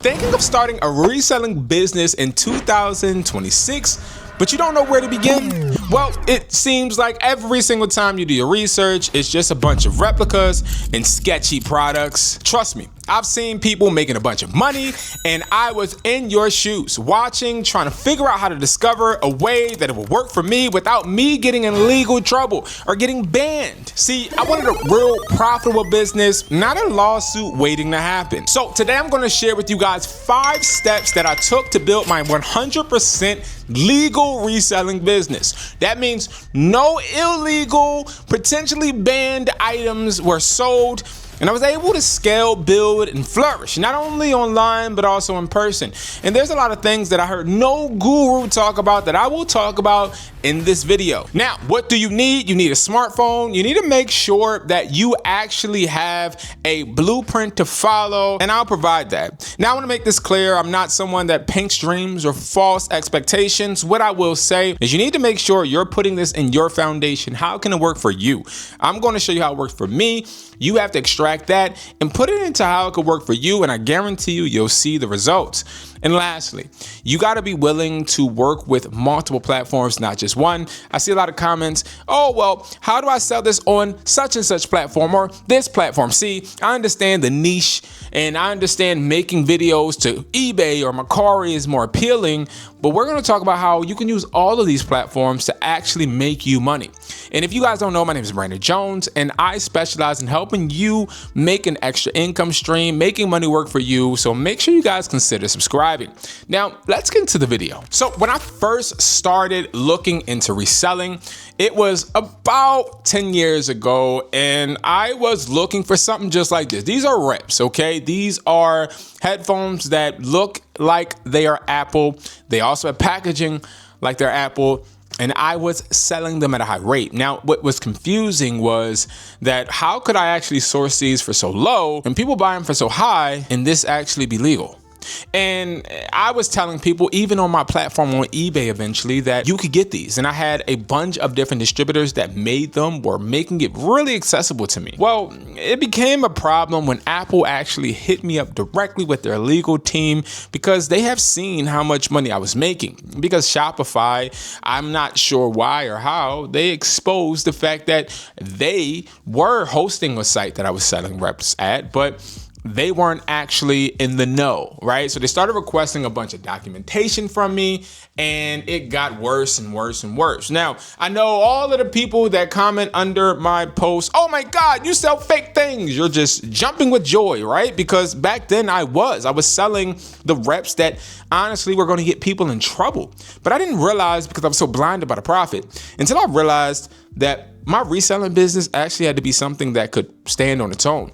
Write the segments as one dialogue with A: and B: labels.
A: Thinking of starting a reselling business in 2026, but you don't know where to begin? Well, it seems like every single time you do your research, it's just a bunch of replicas and sketchy products. Trust me, I've seen people making a bunch of money, and I was in your shoes, watching, trying to figure out how to discover a way that it will work for me without me getting in legal trouble or getting banned. See, I wanted a real profitable business, not a lawsuit waiting to happen. So today I'm going to share with you guys 5 steps that I took to build my 100% legal reselling business. That means no illegal, potentially banned items were sold, and I was able to scale, build, and flourish, not only online, but also in person. And there's a lot of things that I heard no guru talk about that I will talk about in this video. Now, what do you need? You need a smartphone. You need to make sure that you actually have a blueprint to follow, and I'll provide that. Now, I want to make this clear. I'm not someone that paints dreams or false expectations. What I will say is you need to make sure you're putting this in your foundation. How can it work for you? I'm going to show you how it works for me. You have to extract that and put it into how it could work for you, and I guarantee you'll see the results. And lastly, you got to be willing to work with multiple platforms, not just one. I see a lot of comments, oh, well, how do I sell this on such and such platform or this platform? See, I understand the niche, and I understand making videos to eBay or Mercari is more appealing, but we're going to talk about how you can use all of these platforms to actually make you money. And if you guys don't know, my name is Brandon Jones, and I specialize in helping you make an extra income stream, making money work for you. So make sure you guys consider subscribing. Now, let's get into the video. So when I first started looking into reselling, it was about 10 years ago, and I was looking for something just like this. These are reps, okay? These are headphones that look like they are Apple. They also have packaging like they're Apple, and I was selling them at a high rate. Now, what was confusing was that how could I actually source these for so low and people buy them for so high and this actually be legal? And I was telling people, even on my platform on eBay eventually, that you could get these. And I had a bunch of different distributors that made them, were making it really accessible to me. Well, it became a problem when Apple actually hit me up directly with their legal team because they have seen how much money I was making. Because Shopify, I'm not sure why or how, they exposed the fact that they were hosting a site that I was selling reps at, but they weren't actually in the know, right? So they started requesting a bunch of documentation from me, and it got worse and worse and worse. Now, I know all of the people that comment under my post, oh my God, you sell fake things. You're just jumping with joy, right? Because back then I was selling the reps that honestly were going to get people in trouble. But I didn't realize, because I was so blinded by the profit, until I realized that my reselling business actually had to be something that could stand on its own.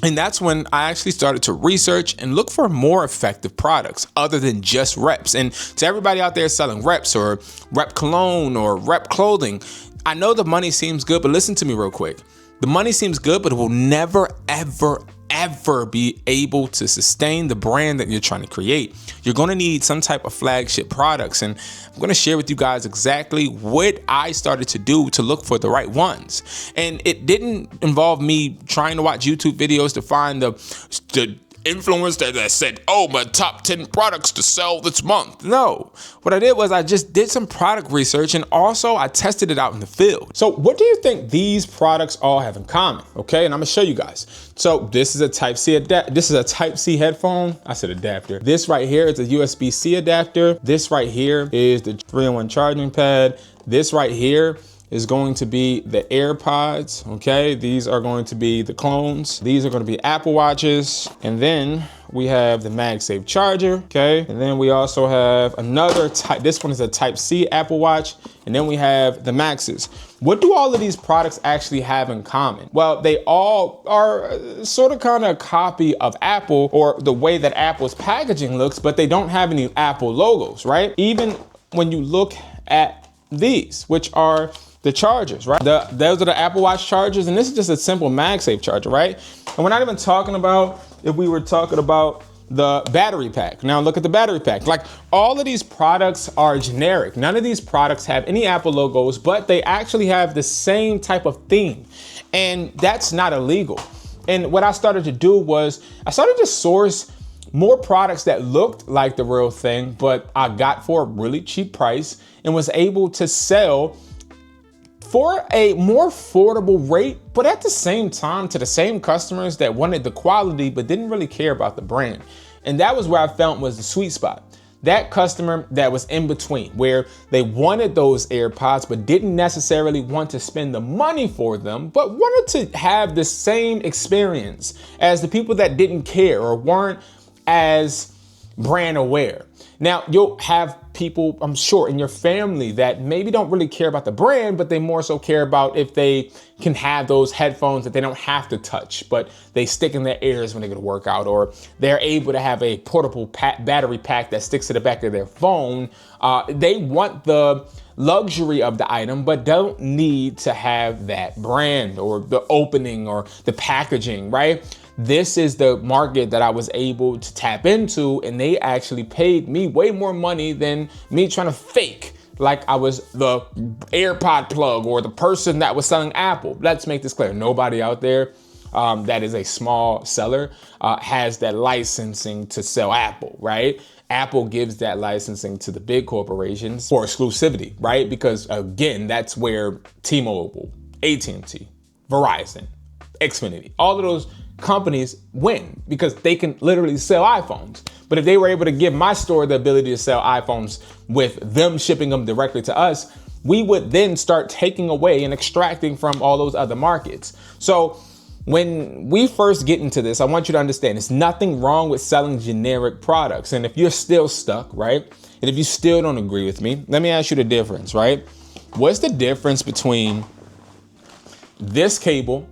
A: And that's when I actually started to research and look for more effective products other than just reps. And to everybody out there selling reps or rep cologne or rep clothing, I know the money seems good, but listen to me real quick. The money seems good, but it will never, ever be able to sustain the brand that you're trying to create. You're going to need some type of flagship products, and I'm going to share with you guys exactly what I started to do to look for the right ones. And it didn't involve me trying to watch YouTube videos to find the influencer that said, oh, my top 10 products to sell this month. No, what I did was I just did some product research, and also I tested it out in the field. So what do you think these products all have in common? Okay, and I'm gonna show you guys. So this is a Type-C Type-C headphone. I said adapter. This right here is a USB-C adapter. This right here is the 3-in-1 charging pad. This right here is going to be the AirPods, okay? These are going to be the clones. These are gonna be Apple Watches. And then we have the MagSafe charger, okay? And then we also have another type, this one is a Type-C Apple Watch. And then we have the Maxes. What do all of these products actually have in common? Well, they all are sort of kind of a copy of Apple, or the way that Apple's packaging looks, but they don't have any Apple logos, right? Even when you look at these, which are the chargers, right? Those are the Apple Watch chargers, and this is just a simple MagSafe charger, right? And we're not even talking about if we were talking about the battery pack. Now look at the battery pack. Like, all of these products are generic. None of these products have any Apple logos, but they actually have the same type of theme, and that's not illegal. And what I started to do was I started to source more products that looked like the real thing, but I got for a really cheap price and was able to sell for a more affordable rate, but at the same time to the same customers that wanted the quality but didn't really care about the brand. And that was where I felt was the sweet spot. That customer that was in between, where they wanted those AirPods but didn't necessarily want to spend the money for them, but wanted to have the same experience as the people that didn't care or weren't as brand aware. Now, you'll have people, I'm sure, in your family that maybe don't really care about the brand, but they more so care about if they can have those headphones that they don't have to touch, but they stick in their ears when they go to work out, or they're able to have a portable battery pack that sticks to the back of their phone. They want the luxury of the item, but don't need to have that brand or the opening or the packaging, right? This is the market that I was able to tap into, and they actually paid me way more money than me trying to fake like I was the AirPod plug or the person that was selling Apple. Let's make this clear. Nobody out there that is a small seller has that licensing to sell Apple, right? Apple gives that licensing to the big corporations for exclusivity, right? Because again, that's where T-Mobile, AT&T, Verizon, Xfinity, all of those companies win because they can literally sell iPhones. But if they were able to give my store the ability to sell iPhones with them shipping them directly to us, we would then start taking away and extracting from all those other markets. So when we first get into this, I want you to understand there's nothing wrong with selling generic products. And if you're still stuck, right? And if you still don't agree with me, let me ask you the difference, right? What's the difference between this cable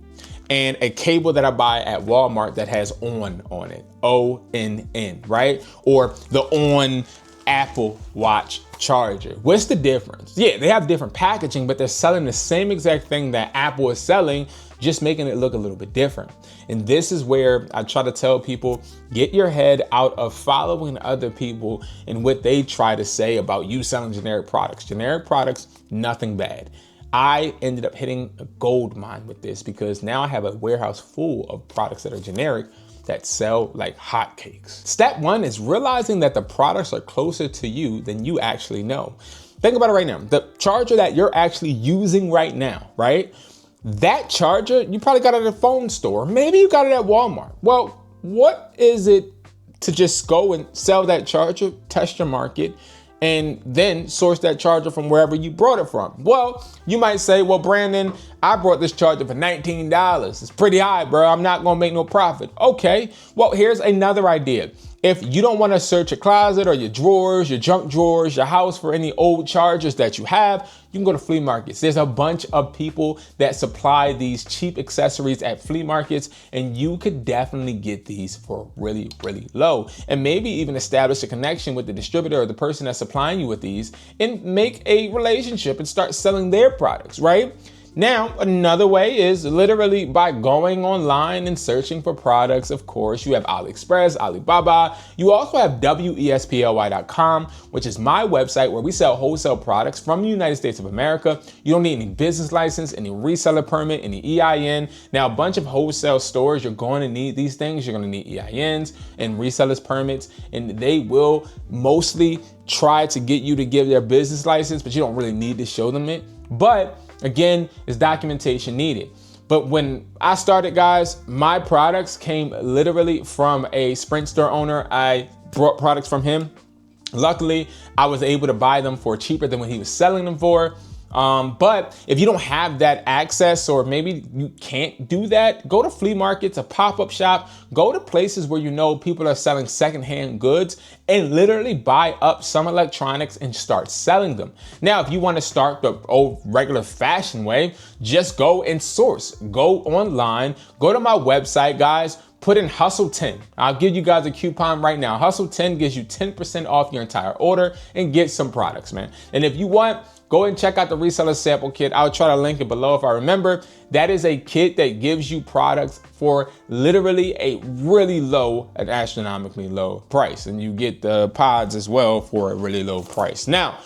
A: and a cable that I buy at Walmart that has on it, ONN, right? Or the on Apple Watch charger. What's the difference? Yeah, they have different packaging, but they're selling the same exact thing that Apple is selling, just making it look a little bit different. And this is where I try to tell people, get your head out of following other people and what they try to say about you selling generic products. Generic products, nothing bad. I ended up hitting a gold mine with this because now I have a warehouse full of products that are generic that sell like hotcakes. Step one is realizing that the products are closer to you than you actually know. Think about it right now. The charger that you're actually using right now, right? That charger, you probably got it at a phone store. Maybe you got it at Walmart. Well, what is it to just go and sell that charger, test your market, and then source that charger from wherever you brought it from? Well, you might say, well, Brandon, I brought this charger for $19. It's pretty high, bro. I'm not gonna make no profit. Okay, well, here's another idea. If you don't wanna search your closet or your drawers, your junk drawers, your house for any old chargers that you have, you can go to flea markets. There's a bunch of people that supply these cheap accessories at flea markets, and you could definitely get these for really, really low. And maybe even establish a connection with the distributor or the person that's supplying you with these and make a relationship and start selling their products, right? Now, another way is literally by going online and searching for products. Of course, you have AliExpress, Alibaba. You also have WESPLY.com, which is my website where we sell wholesale products from the United States of America. You don't need any business license, any reseller permit, any EIN. Now, a bunch of wholesale stores, you're going to need these things. You're going to need EINs and resellers permits, and they will mostly try to get you to give their business license, but you don't really need to show them it. But again, is documentation needed. But when I started, guys, my products came literally from a Sprint store owner. I brought products from him. Luckily, I was able to buy them for cheaper than what he was selling them for. But if you don't have that access, or maybe you can't do that, go to flea markets, a pop-up shop, go to places where you know people are selling secondhand goods and literally buy up some electronics and start selling them. Now, if you want to start the old regular fashioned way, just go and source. Go online, go to my website, guys. Put in Hustle 10. I'll give you guys a coupon right now. Hustle 10 gives you 10% off your entire order and get some products, man. And if you want, go and check out the reseller sample kit. I'll try to link it below if I remember. That is a kit that gives you products for literally a really low, an astronomically low price. And you get the pods as well for a really low price. Now,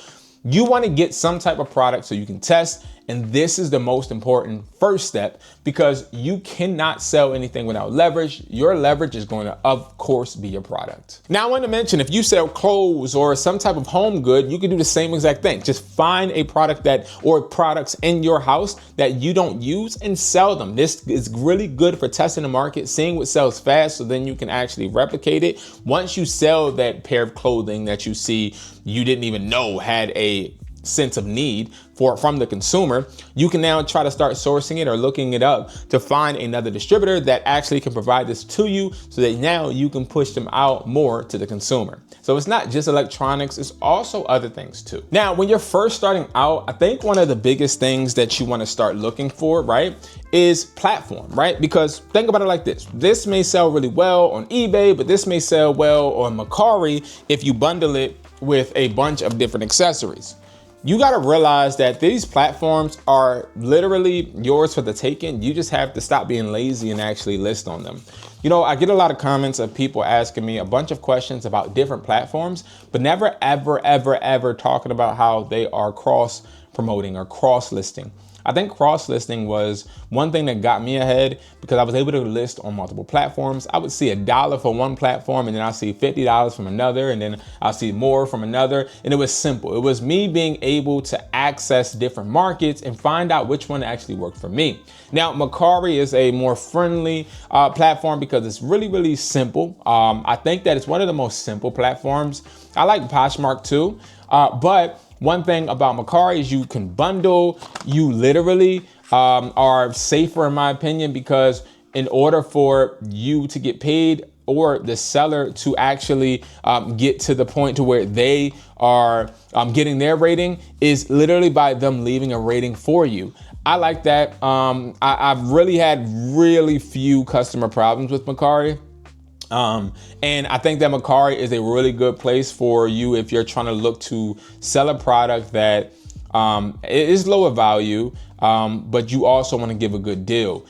A: you want to get some type of product so you can test And this is the most important first step, because you cannot sell anything without leverage. Your leverage is going to, of course, be your product. Now, I want to mention, if you sell clothes or some type of home good, you can do the same exact thing. Just find a product or products in your house that you don't use and sell them. This is really good for testing the market, seeing what sells fast, so then you can actually replicate it. Once you sell that pair of clothing that you see you didn't even know had a sense of need from the consumer, you can now try to start sourcing it or looking it up to find another distributor that actually can provide this to you, so that now you can push them out more to the consumer. So it's not just electronics, it's also other things too. Now, when you're first starting out, I think one of the biggest things that you want to start looking for, right, is platform, right? Because think about it like this. This may sell really well on eBay, but this may sell well on Mercari if you bundle it with a bunch of different accessories. You got to realize that these platforms are literally yours for the taking. You just have to stop being lazy and actually list on them. You know, I get a lot of comments of people asking me a bunch of questions about different platforms, but never, ever talking about how they are cross promoting or cross listing. I think cross-listing was one thing that got me ahead, because I was able to list on multiple platforms. I would see $1 for one platform, and then I'll see $50 from another, and then I'll see more from another. And it was simple. It was me being able to access different markets and find out which one actually worked for me. Now, Mercari is a more friendly platform because it's really simple. I think that it's one of the most simple platforms. I like Poshmark too, but one thing about Mercari is you can bundle. You literally are safer, in my opinion, because in order for you to get paid or the seller to actually get to the point to where they are getting their rating is literally by them leaving a rating for you. I like that. I've really had really few customer problems with Mercari. And I think that Mercari is a really good place for you if you're trying to look to sell a product that is lower value, but you also want to give a good deal.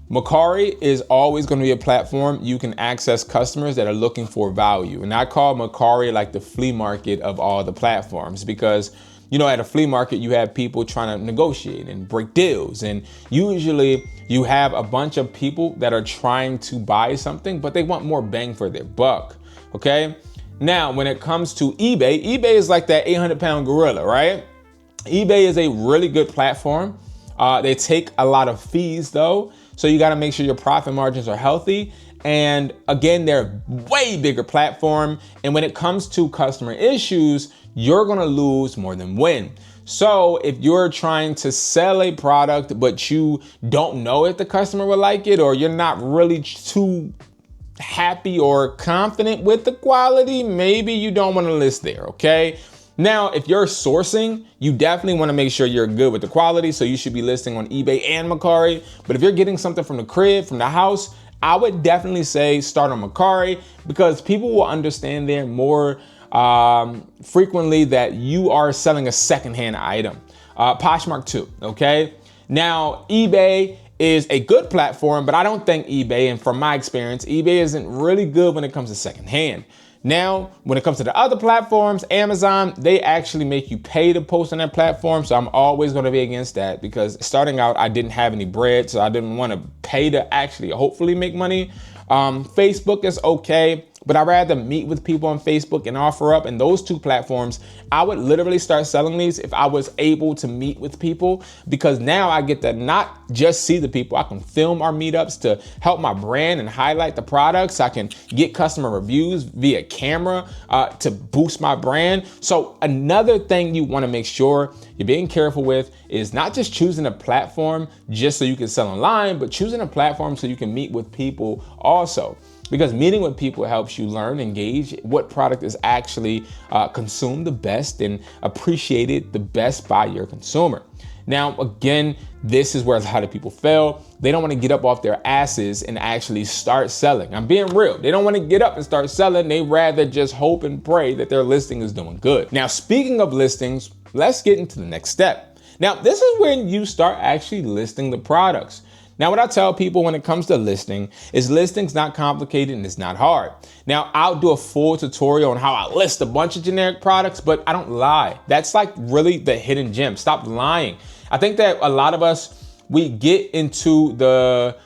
A: Mercari is always going to be a platform you can access customers that are looking for value. And I call Mercari like the flea market of all the platforms, because you know, at a flea market, you have people trying to negotiate and break deals. And usually you have a bunch of people that are trying to buy something, but they want more bang for their buck, okay? Now, when it comes to eBay, eBay is like that 800-pound gorilla, right? eBay is a really good platform. They take a lot of fees though, so you gotta make sure your profit margins are healthy. And again, they're a way bigger platform. And when it comes to customer issues, you're gonna lose more than win. So if you're trying to sell a product, but you don't know if the customer will like it, or you're not really too happy or confident with the quality, maybe you don't wanna list there, okay? Now, if you're sourcing, you definitely wanna make sure you're good with the quality, so you should be listing on eBay and Mercari. But if you're getting something from the crib, from the house, I would definitely say start on Mercari, because people will understand there more frequently that you are selling a secondhand item. Poshmark too, okay? Now, eBay is a good platform, but I don't think eBay, and from my experience, eBay isn't really good when it comes to secondhand. Now, when it comes to the other platforms, Amazon, they actually make you pay to post on that platform. So I'm always going to be against that, because starting out, I didn't have any bread, so I didn't want to pay to actually hopefully make money. Facebook is okay, but I'd rather meet with people on Facebook and offer up. And those two platforms, I would literally start selling these if I was able to meet with people, because now I get to not just see the people. I can film our meetups to help my brand and highlight the products. I can get customer reviews via camera to boost my brand. So another thing you want to make sure you're being careful with is not just choosing a platform just so you can sell online, but choosing a platform so you can meet with people also. Because meeting with people helps you learn, engage what product is actually consumed the best and appreciated the best by your consumer. Now, again, this is where a lot of people fail. They don't want to get up off their asses and actually start selling. I'm being real. They don't want to get up and start selling. They rather just hope and pray that their listing is doing good. Now, speaking of listings, let's get into the next step. Now, this is when you start actually listing the products. Now, what I tell people when it comes to listing is listing's not complicated and it's not hard. Now, I'll do a full tutorial on how I list a bunch of generic products, but I don't lie. That's like really the hidden gem. Stop lying. I think that a lot of us, we get into the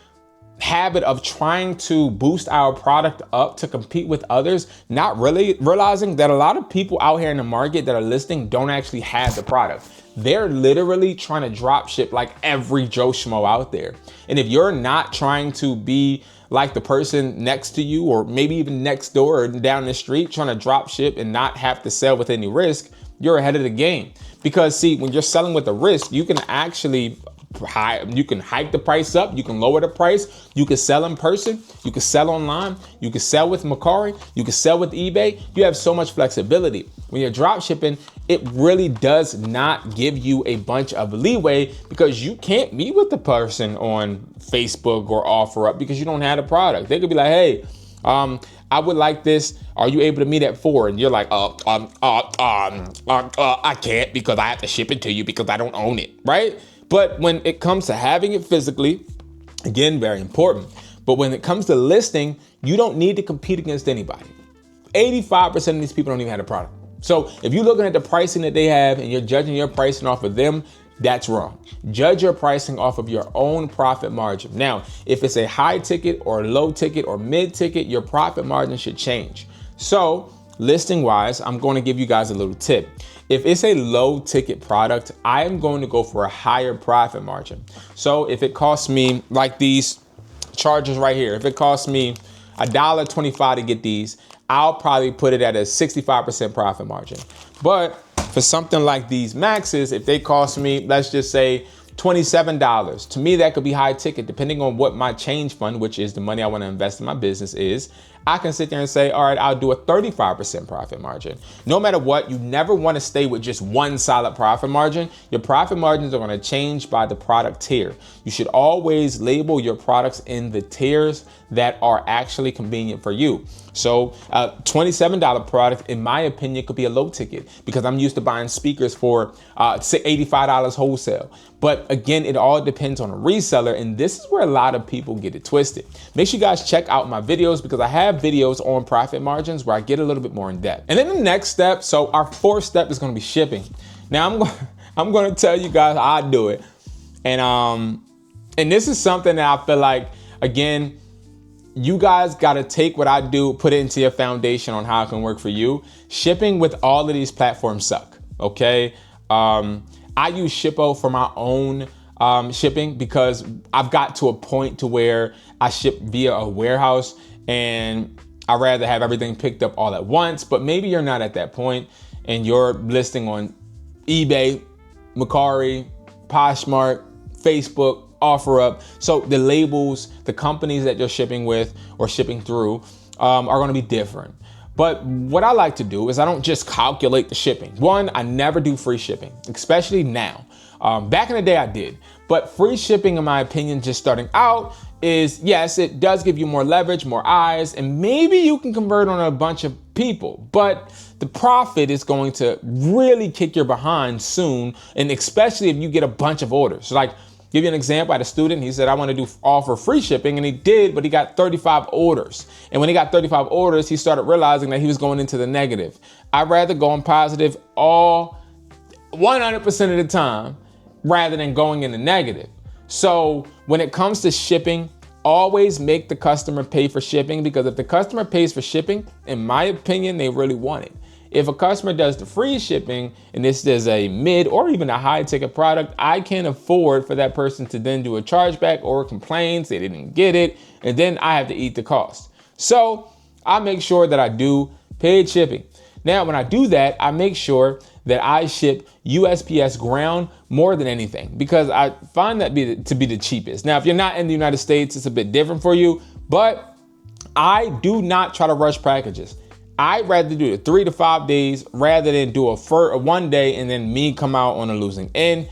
A: habit of trying to boost our product up to compete with others, not really realizing that a lot of people out here in the market that are listing don't actually have the product. They're literally trying to drop ship like every Joe Schmo out there. And if you're not trying to be like the person next to you, or maybe even next door or down the street, trying to drop ship and not have to sell with any risk, you're ahead of the game. Because see, when you're selling with a risk, you can actually hike the price up, you can lower the price, you can sell in person, you can sell online, you can sell with Mercari, you can sell with eBay. You have so much flexibility. When you're drop shipping, it really does not give you a bunch of leeway, because you can't meet with the person on Facebook or OfferUp because you don't have the product. They could be like, hey, I would like this. Are you able to meet at 4? And you're like, I can't, because I have to ship it to you because I don't own it, right? But when it comes to having it physically, again, very important. But when it comes to listing, you don't need to compete against anybody. 85% of these people don't even have a product. So if you're looking at the pricing that they have and you're judging your pricing off of them, that's wrong. Judge your pricing off of your own profit margin. Now, if it's a high ticket or low ticket or mid ticket, your profit margin should change. So listing wise, I'm going to give you guys a little tip. If it's a low ticket product, I am going to go for a higher profit margin. So if it costs me, like these chargers right here, if it costs me $1.25 to get these, I'll probably put it at a 65% profit margin. But for something like these Maxes, if they cost me, let's just say $27, to me that could be high ticket, depending on what my change fund, which is the money I want to invest in my business, is. I can sit there and say, all right, I'll do a 35% profit margin. No matter what, you never want to stay with just one solid profit margin. Your profit margins are going to change by the product tier. You should always label your products in the tiers that are actually convenient for you. So a $27 product, in my opinion, could be a low ticket, because I'm used to buying speakers for $85 wholesale. But again, it all depends on a reseller, and this is where a lot of people get it twisted. Make sure you guys check out my videos, because I have videos on profit margins where I get a little bit more in depth. And then the next step, so our fourth step is going to be shipping. Now I'm going to tell you guys how I do it. And this is something that I feel like, again, you guys got to take what I do, put it into your foundation on how it can work for you. Shipping with all of these platforms suck, okay? I use Shippo for my own shipping, because I've got to a point to where I ship via a warehouse, and I'd rather have everything picked up all at once. But maybe you're not at that point and you're listing on eBay, Mercari, Poshmark, Facebook, OfferUp. So the labels, the companies that you're shipping with or shipping through are going to be different. But what I like to do is I don't just calculate the shipping. One, I never do free shipping, especially now. Back in the day I did, but free shipping, in my opinion, just starting out, is yes, it does give you more leverage, more eyes, and maybe you can convert on a bunch of people, but the profit is going to really kick your behind soon. And especially if you get a bunch of orders. So like, give you an example. I had a student, he said, I want to offer free shipping, and he did, but he got 35 orders. And when he got 35 orders, he started realizing that he was going into the negative. I'd rather go in positive all 100% of the time rather than going in the negative. So when it comes to shipping, always make the customer pay for shipping, because if the customer pays for shipping, in my opinion, they really want it. If a customer does the free shipping and this is a mid or even a high ticket product, I can't afford for that person to then do a chargeback or complaints they didn't get it, and then I have to eat the cost. So I make sure that I do paid shipping. Now, when I do that, I make sure that I ship USPS ground more than anything, because I find that to be the cheapest. Now, if you're not in the United States, it's a bit different for you, but I do not try to rush packages. I'd rather do it 3 to 5 days rather than do a 1 day and then me come out on a losing end.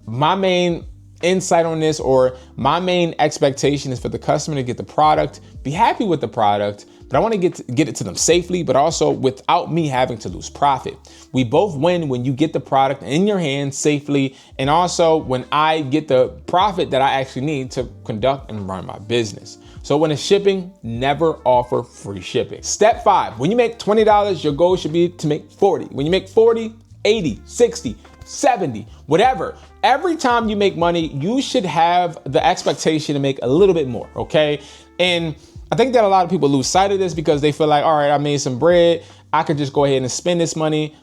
A: My main insight on this, or my main expectation, is for the customer to get the product, be happy with the product, but I want to get it to them safely, but also without me having to lose profit. We both win when you get the product in your hands safely, and also when I get the profit that I actually need to conduct and run my business. So when it's shipping, never offer free shipping. Step 5, when you make $20, your goal should be to make 40. When you make 40, 80, 60, 70, whatever. Every time you make money, you should have the expectation to make a little bit more, okay? And I think that a lot of people lose sight of this because they feel like, all right, I made some bread. I could just go ahead and spend this money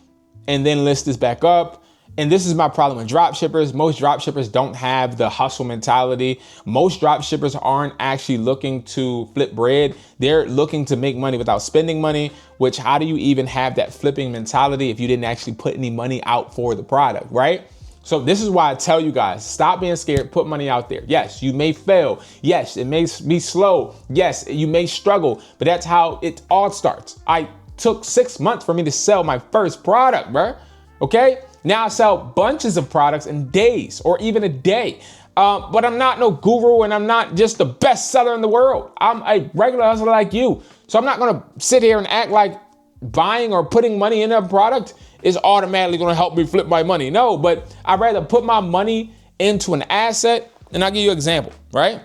A: and then list this back up. And this is my problem with drop shippers. Most drop shippers don't have the hustle mentality. Most drop shippers aren't actually looking to flip bread. They're looking to make money without spending money, which how do you even have that flipping mentality if you didn't actually put any money out for the product, right? So this is why I tell you guys, stop being scared, put money out there. Yes, you may fail. Yes, it may be slow. Yes, you may struggle, but that's how it all starts. I took 6 months for me to sell my first product, bro. Okay? Now I sell bunches of products in days or even a day. But I'm not no guru and I'm not just the best seller in the world. I'm a regular hustler like you. So I'm not going to sit here and act like buying or putting money in a product is automatically going to help me flip my money. No, but I'd rather put my money into an asset. And I'll give you an example, right?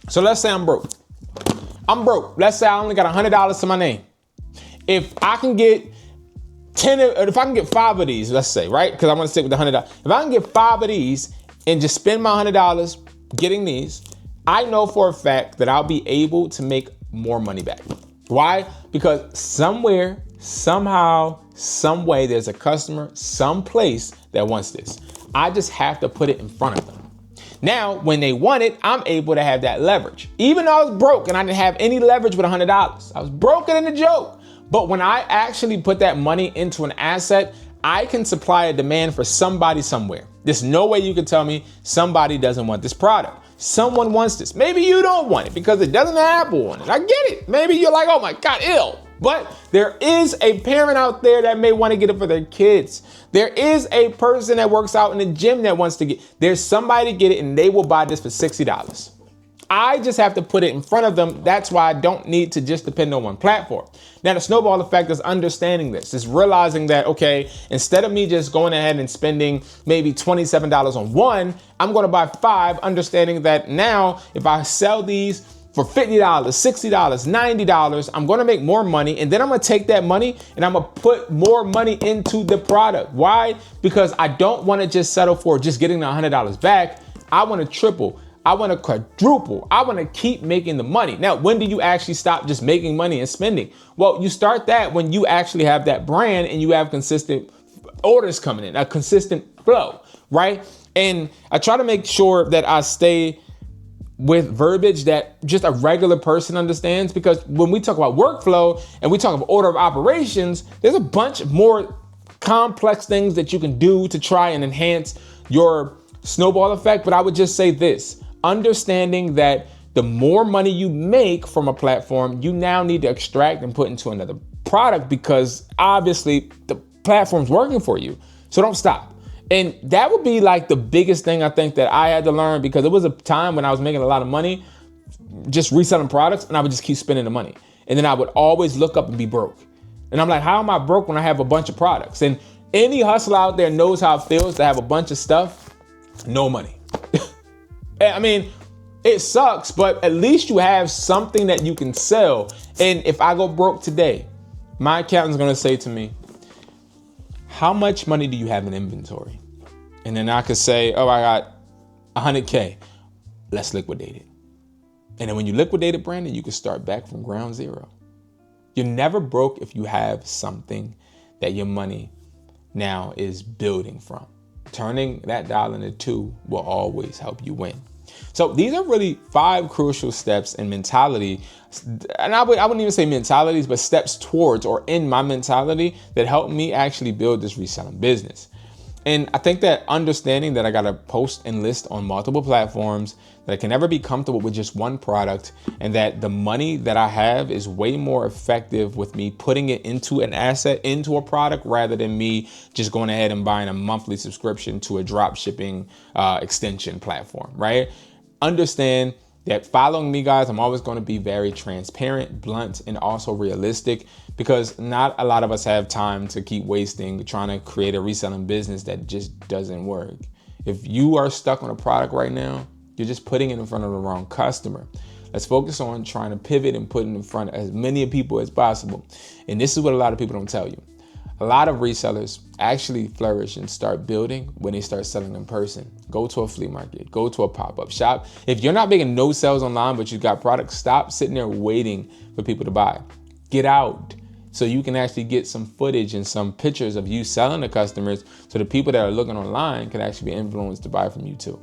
A: So let's say I'm broke. Let's say I only got $100 to my name. If I can get 10, or if I can get 5 of these, let's say, right? Because I want to stick with the $100. If I can get 5 of these and just spend my $100 getting these, I know for a fact that I'll be able to make more money back. Why? Because somewhere, somehow, some way, there's a customer, someplace that wants this. I just have to put it in front of them. Now, when they want it, I'm able to have that leverage. Even though I was broke and I didn't have any leverage with $100, I was broken in the joke. But when I actually put that money into an asset, I can supply a demand for somebody somewhere. There's no way you can tell me somebody doesn't want this product. Someone wants this. Maybe you don't want it because it doesn't have Apple on it. I get it. Maybe you're like, oh my God, ill. But there is a parent out there that may want to get it for their kids. There is a person that works out in the gym that wants to get. There's somebody to get it and they will buy this for $60. I just have to put it in front of them. That's why I don't need to just depend on one platform. Now, the snowball effect is understanding this. It's realizing that, okay, instead of me just going ahead and spending maybe $27 on one, I'm going to buy 5, understanding that now if I sell these for $50, $60, $90, I'm going to make more money. And then I'm going to take that money and I'm going to put more money into the product. Why? Because I don't want to just settle for just getting the $100 back. I want to triple. I want to quadruple. I want to keep making the money. Now, when do you actually stop just making money and spending? Well, you start that when you actually have that brand and you have consistent orders coming in, a consistent flow, right? And I try to make sure that I stay with verbiage that just a regular person understands, because when we talk about workflow and we talk about order of operations, there's a bunch more complex things that you can do to try and enhance your snowball effect. But I would just say this. Understanding that the more money you make from a platform, you now need to extract and put into another product because obviously the platform's working for you. So don't stop. And that would be like the biggest thing I think that I had to learn, because it was a time when I was making a lot of money just reselling products and I would just keep spending the money. And then I would always look up and be broke. And I'm like, how am I broke when I have a bunch of products? And any hustler out there knows how it feels to have a bunch of stuff, no money. I mean, it sucks, but at least you have something that you can sell. And if I go broke today, my accountant's going to say to me, how much money do you have in inventory? And then I could say, oh, I got 100K. Let's liquidate it. And then when you liquidate it, Brandon, you can start back from ground zero. You're never broke if you have something that your money now is building from. Turning that dollar into 2 will always help you win. So these are really 5 crucial steps in mentality. And I wouldn't even say mentalities, but steps towards or in my mentality that helped me actually build this reselling business. And I think that understanding that I got to post and list on multiple platforms, that I can never be comfortable with just one product, and that the money that I have is way more effective with me putting it into an asset, into a product, rather than me just going ahead and buying a monthly subscription to a drop shipping extension platform, right? Understand that following me, guys, I'm always going to be very transparent, blunt, and also realistic, because not a lot of us have time to keep wasting trying to create a reselling business that just doesn't work. If you are stuck on a product right now, you're just putting it in front of the wrong customer. Let's focus on trying to pivot and put it in front of as many people as possible. And this is what a lot of people don't tell you. A lot of resellers actually flourish and start building when they start selling in person. Go to a flea market, go to a pop-up shop. If you're not making no sales online, but you've got products, stop sitting there waiting for people to buy. Get out so you can actually get some footage and some pictures of you selling to customers so the people that are looking online can actually be influenced to buy from you too.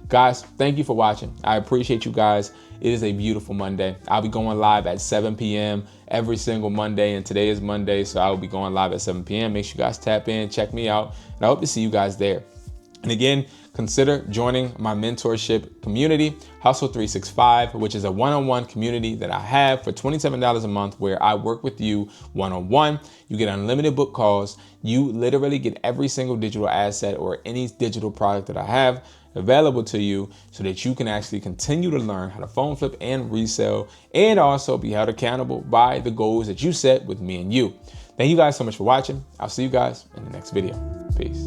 A: Guys, thank you for watching. I appreciate you guys. It is a beautiful Monday. I'll be going live at 7 p.m. every single Monday, and today is Monday, so I will be going live at 7 p.m. Make sure you guys tap in, check me out, and I hope to see you guys there. And again, consider joining my mentorship community, Hustle 365, which is a one-on-one community that I have for $27 a month where I work with you one-on-one. You get unlimited book calls. You literally get every single digital asset or any digital product that I have available to you so that you can actually continue to learn how to phone flip and resell and also be held accountable by the goals that you set with me and you. Thank you guys so much for watching. I'll see you guys in the next video. Peace.